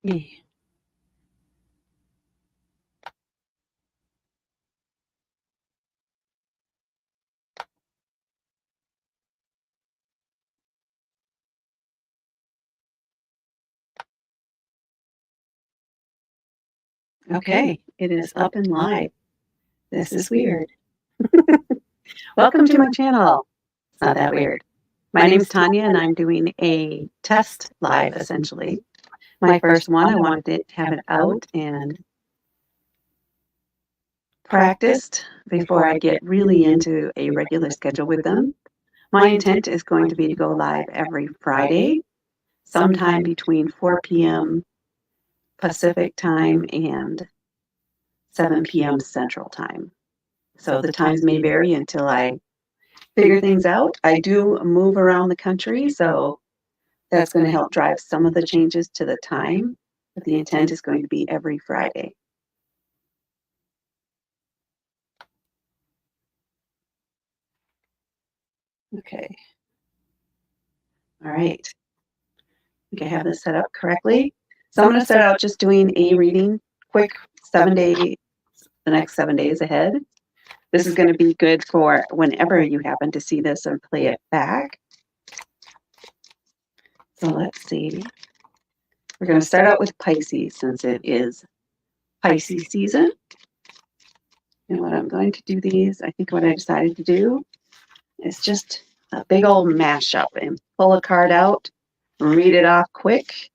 Yeah. Okay, it is up and live. This is weird. Welcome to my channel. It's not that weird. My name's Tanya, and I'm doing a test live, essentially. My first one, I wanted to have it out and practiced before I get really into a regular schedule with them. My intent is going to be to go live every Friday, sometime between 4 p.m. Pacific time and 7 p.m. Central time. So the times may vary until I figure things out. I do move around the country, so that's going to help drive some of the changes to the time, but the intent is going to be every Friday. Okay. All right. I think I have this set up correctly. So I'm going to start out just doing a reading, quick 7-day, the next 7 days ahead. This is going to be good for whenever you happen to see this and play it back. So let's see. We're going to start out with Pisces since it is Pisces season. And what I'm going to do these, I think what I decided to do is just a big old mashup and pull a card out, read it off quick,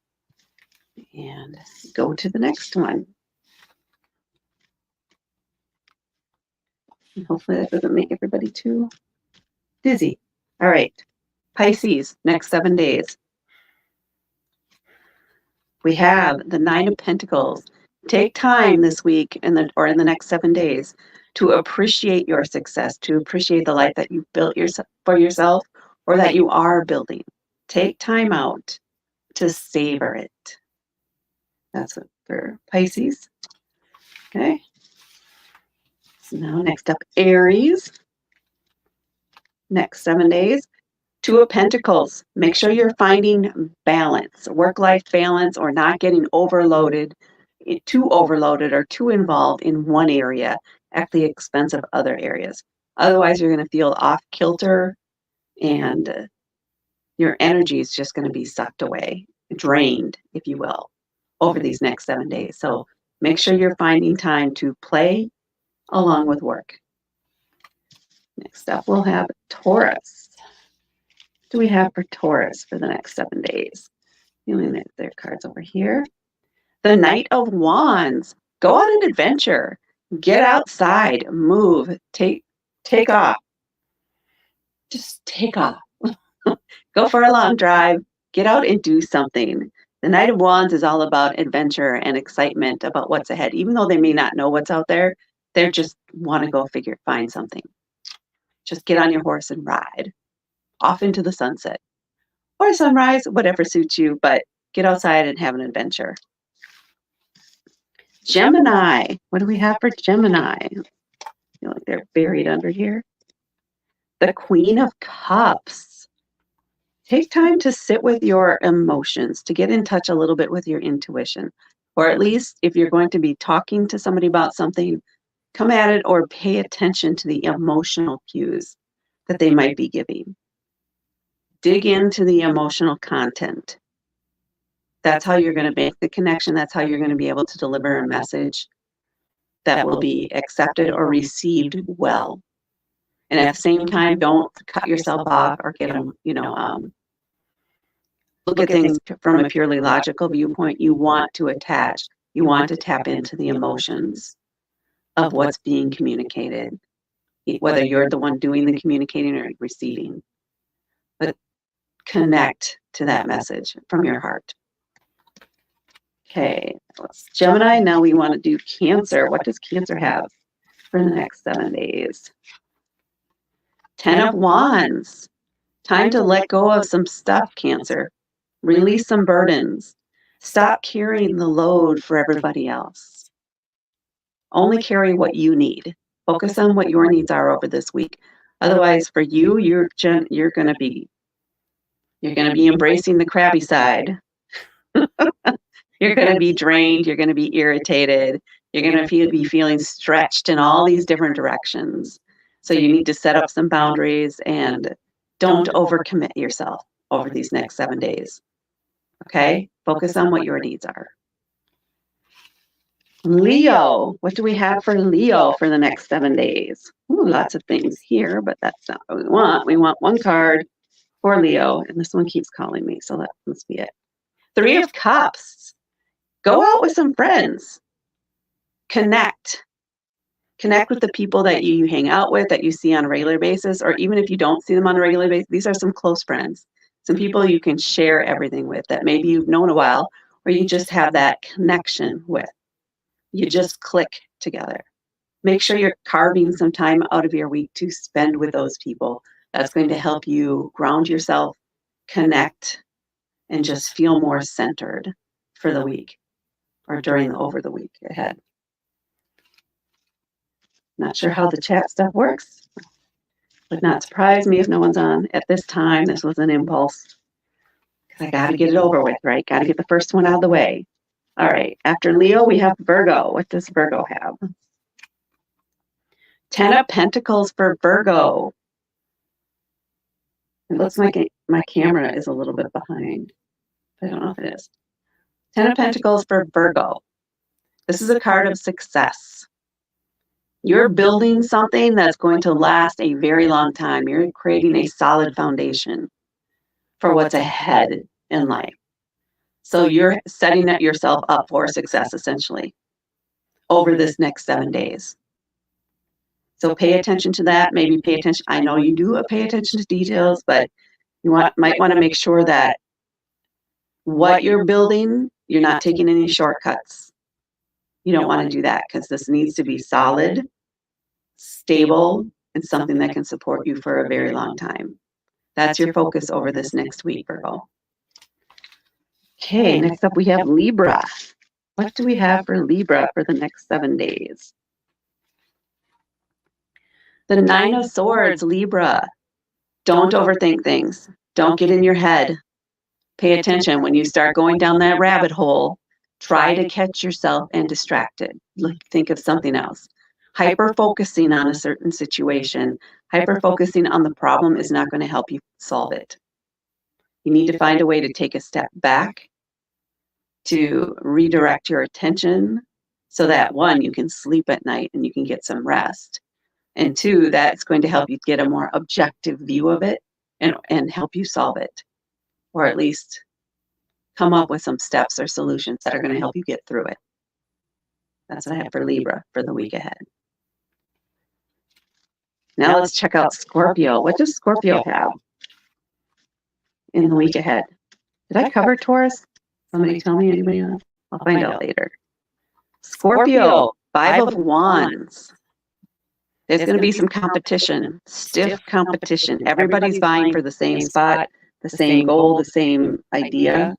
and go to the next one. And hopefully that doesn't make everybody too dizzy. All right, Pisces, next 7 days. We have the Nine of Pentacles. Take time this week or in the next 7 days to appreciate your success, to appreciate the life that you've built for yourself or that you are building. Take time out to savor it. That's it for Pisces. Okay. So now next up, Aries. Next 7 days. Two of Pentacles. Make sure you're finding balance, work-life balance, or not getting overloaded, too overloaded or too involved in one area at the expense of other areas. Otherwise, you're going to feel off kilter and your energy is just going to be sucked away, drained, if you will, over these next 7 days. So make sure you're finding time to play along with work. Next up, we'll have Taurus. What do we have for Taurus for the next 7 days? Feeling that their cards over here. The Knight of Wands. Go on an adventure. Get outside. Move. Take off. Just take off. Go for a long drive. Get out and do something. The Knight of Wands is all about adventure and excitement about what's ahead. Even though they may not know what's out there, they just want to go find something. Just get on your horse and ride off into the sunset or sunrise, whatever suits you, but get outside and have an adventure. Gemini. What do we have for Gemini? I feel like they're buried under here. The Queen of Cups. Take time to sit with your emotions, to get in touch a little bit with your intuition. Or at least if you're going to be talking to somebody about something, come at it or pay attention to the emotional cues that they might be giving. Dig into the emotional content. That's how you're going to make the connection. That's how you're going to be able to deliver a message that will be accepted or received well. And at the same time, don't cut yourself off or get them, look at things from a purely logical viewpoint. You want to tap into the emotions of what's being communicated, whether you're the one doing the communicating or receiving. But connect to that message from your heart. Okay, Gemini. Now we want to do Cancer. What does Cancer have for the next 7 days? 10 of Wands. Time to let go of some stuff, Cancer. Release some burdens. Stop carrying the load for everybody else. Only carry what you need. Focus on what your needs are over this week. Otherwise, for you, you're going to be embracing the crabby side. You're going to be drained. You're going to be irritated. You're going to be feeling stretched in all these different directions. So you need to set up some boundaries and don't overcommit yourself over these next 7 days. Okay? Focus on what your needs are. Leo, what do we have for Leo for the next 7 days? Ooh, lots of things here, but that's not what we want. We want one card for Leo, and this one keeps calling me, so that must be it. 3 of Cups. Go out with some friends. Connect. Connect with the people that you hang out with, that you see on a regular basis, or even if you don't see them on a regular basis, these are some close friends, some people you can share everything with that maybe you've known a while, or you just have that connection with. You just click together. Make sure you're carving some time out of your week to spend with those people. That's going to help you ground yourself, connect, and just feel more centered for the week or over the week ahead. Not sure how the chat stuff works. Would not surprise me if no one's on at this time. This was an impulse. I got to get it over with, right? Got to get the first one out of the way. All right. After Leo, we have Virgo. What does Virgo have? 10 of Pentacles for Virgo. It looks like my camera is a little bit behind. I don't know if it is. 10 of Pentacles for Virgo. This is a card of success. You're building something that's going to last a very long time. You're creating a solid foundation for what's ahead in life. So you're setting yourself up for success, essentially, over this next 7 days. So pay attention to that. Maybe pay attention. I know you do pay attention to details, but you might want to make sure that what you're building, you're not taking any shortcuts. You don't want to do that because this needs to be solid, stable, and something that can support you for a very long time. That's your focus over this next week, Virgo. Okay, next up we have Libra. What do we have for Libra for the next 7 days? The 9 of Swords, Libra. Don't overthink things. Don't get in your head. Pay attention. When you start going down that rabbit hole, try to catch yourself and distracted. Think of something else. Hyper-focusing on a certain situation, hyper-focusing on the problem is not going to help you solve it. You need to find a way to take a step back, to redirect your attention so that, 1, you can sleep at night and you can get some rest. And 2, that's going to help you get a more objective view of it and help you solve it. Or at least come up with some steps or solutions that are going to help you get through it. That's what I have for Libra for the week ahead. Now let's check out Scorpio. What does Scorpio have in the week ahead? Did I cover Taurus? Somebody tell me, anybody else? I'll find out later. Scorpio, 5 of Wands. There's going to be some competition, stiff competition. Everybody's vying for the same spot, the same goal, the same idea.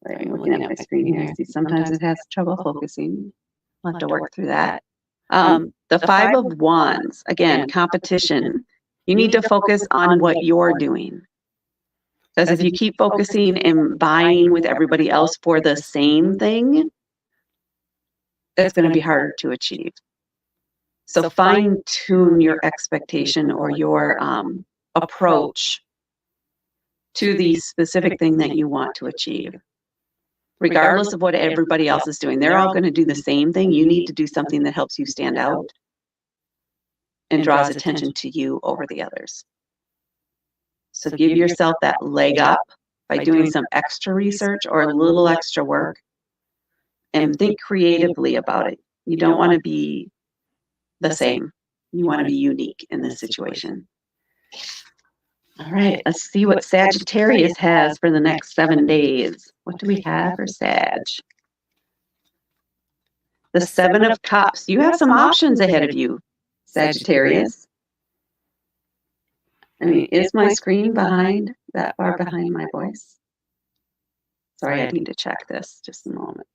Right, I'm looking at my screen here. I see sometimes it has trouble focusing. I'll have to work through that. The 5 of Wands, again, competition. You need to focus on what you're doing. Because if you keep focusing and vying with everybody else for the same thing, it's going to be harder to achieve. So fine-tune your expectation or your approach to the specific thing that you want to achieve. Regardless of what everybody else is doing, they're all going to do the same thing. You need to do something that helps you stand out and draws attention to you over the others. So give yourself that leg up by doing some extra research or a little extra work and think creatively about it. You don't want to be the same. You want to be unique in this situation. All right, let's see what Sagittarius has for the next 7 days. What do we have for Sag? The 7 of Cups. You have some options ahead of you, Sagittarius. I mean, is my screen that far behind my voice? Sorry, I need to check this just a moment.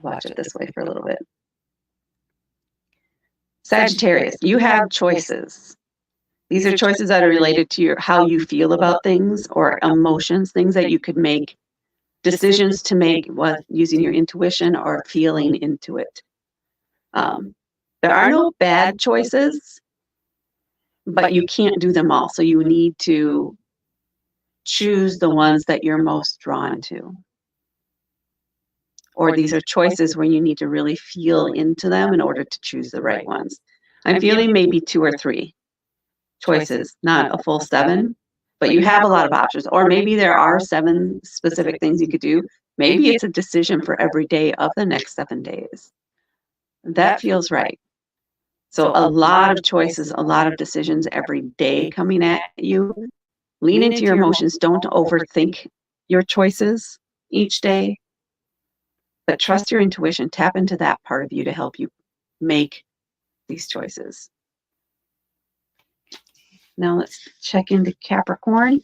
Watch it this way for a little bit. Sagittarius, you have choices. These are choices that are related to your how you feel about things or emotions, things that you could make decisions to make using your intuition or feeling into it. There are no bad choices, but you can't do them all. So you need to choose the ones that you're most drawn to. Or these are choices where you need to really feel into them in order to choose the right ones. I'm feeling maybe 2 or 3 choices, not a full 7, but you have a lot of options. Or maybe there are 7 specific things you could do. Maybe it's a decision for every day of the next 7 days. That feels right. So a lot of choices, a lot of decisions every day coming at you. Lean into your emotions. Don't overthink your choices each day, but trust your intuition. Tap into that part of you to help you make these choices. Now let's check into Capricorn.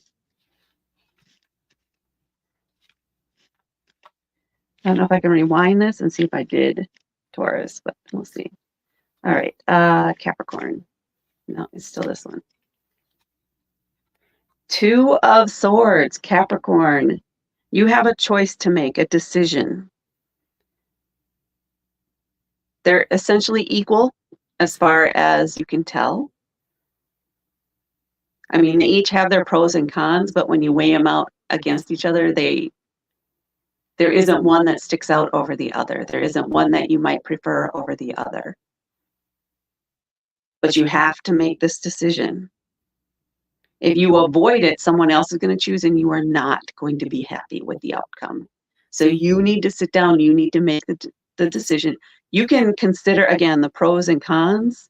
I don't know if I can rewind this and see if I did Taurus, but we'll see. All right, Capricorn. No, it's still this one. 2 of Swords, Capricorn. You have a choice to make, a decision. They're essentially equal as far as you can tell. I mean, they each have their pros and cons, but when you weigh them out against each other, there isn't one that sticks out over the other. There isn't one that you might prefer over the other. But you have to make this decision. If you avoid it, someone else is going to choose, and you are not going to be happy with the outcome. So you need to sit down. You need to make the decision. You can consider, again, the pros and cons,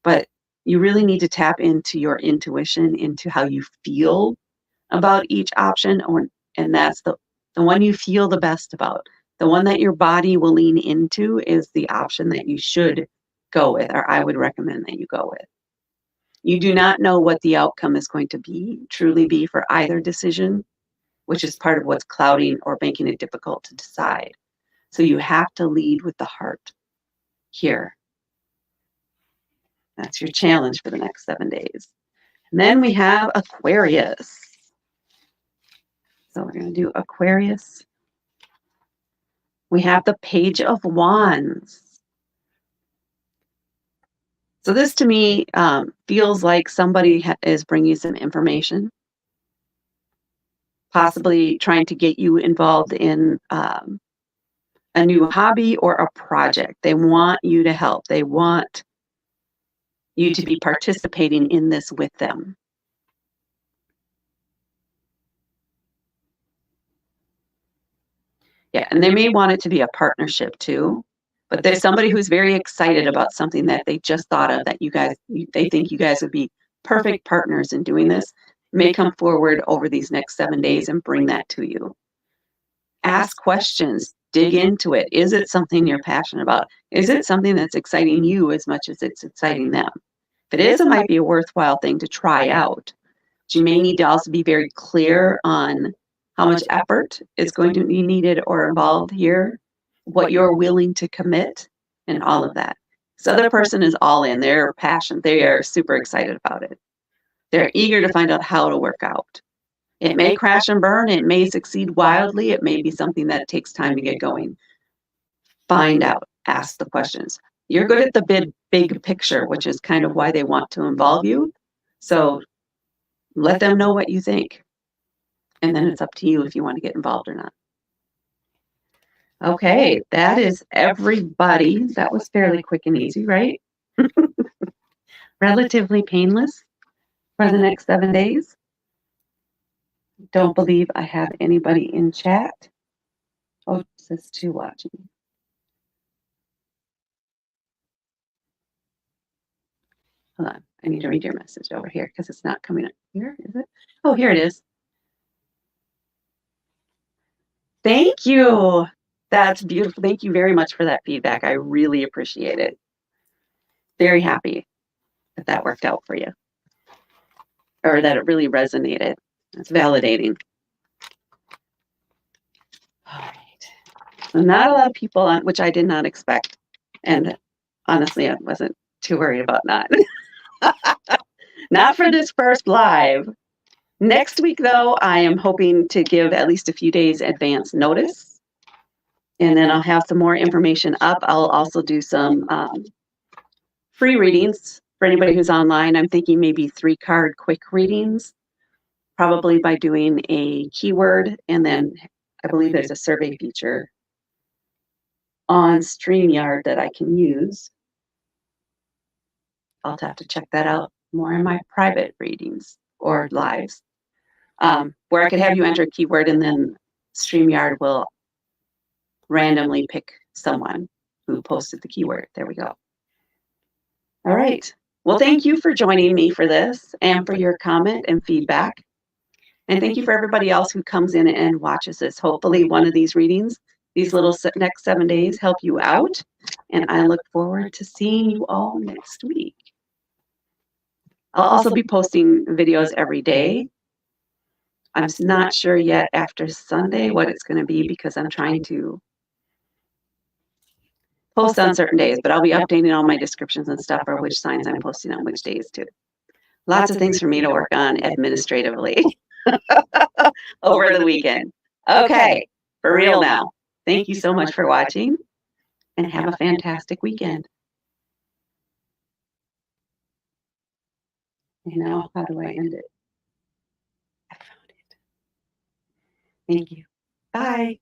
but you really need to tap into your intuition, into how you feel about each option, and that's the one you feel the best about. The one that your body will lean into is the option that you should go with, or I would recommend that you go with. You do not know what the outcome is going to truly be for either decision, which is part of what's clouding or making it difficult to decide. So you have to lead with the heart here. That's your challenge for the next 7 days. And then we have Aquarius. So we're going to do Aquarius. We have the Page of Wands. So this to me feels like somebody is bringing you some information, possibly trying to get you involved in a new hobby or a project. They want you to help. They want you to be participating in this with them. Yeah, and they may want it to be a partnership too. But there's somebody who's very excited about something that they just thought of that they think you guys would be perfect partners in doing this, may come forward over these next 7 days and bring that to you. Ask questions, dig into it. Is it something you're passionate about? Is it something that's exciting you as much as it's exciting them? If it is, it might be a worthwhile thing to try out. But you may need to also be very clear on how much effort is going to be needed or involved here, what you're willing to commit, and all of that. This other person is all in. They're passionate. They are super excited about it. They're eager to find out how to work out. It may crash and burn. It may succeed wildly. It may be something that takes time to get going. Find out. Ask the questions. You're good at the big picture, which is kind of why they want to involve you. So let them know what you think. And then it's up to you if you want to get involved or not. Okay, that is everybody. That was fairly quick and easy, right? Relatively painless for the next 7 days. Don't believe I have anybody in chat. Oh, it says 2 watching. Hold on, I need to read your message over here because it's not coming up here, is it? Oh, here it is. Thank you. That's beautiful. Thank you very much for that feedback. I really appreciate it. Very happy that that worked out for you, or that it really resonated. It's validating. All right. So not a lot of people on, which I did not expect. And honestly, I wasn't too worried about not. Not for this first live. Next week, though, I am hoping to give at least a few days advance notice. And then I'll have some more information up. I'll also do some free readings for anybody who's online. I'm thinking maybe 3-card quick readings, probably by doing a keyword. And then I believe there's a survey feature on StreamYard that I can use. I'll have to check that out more in my private readings or lives, where I could have you enter a keyword and then StreamYard will randomly pick someone who posted the keyword. There we go. All right. Well, thank you for joining me for this and for your comment and feedback. And thank you for everybody else who comes in and watches this. Hopefully one of these readings, these little next 7 days, help you out. And I look forward to seeing you all next week. I'll also be posting videos every day. I'm not sure yet after Sunday what it's going to be because I'm trying to post on certain days, but I'll be updating all my descriptions and stuff for which signs I'm posting on which days too. Lots of things for me to work on administratively over the weekend. Okay, for real now. Thank you so much for watching and have a fantastic weekend. And now, how do I end it? I found it. Thank you. Bye.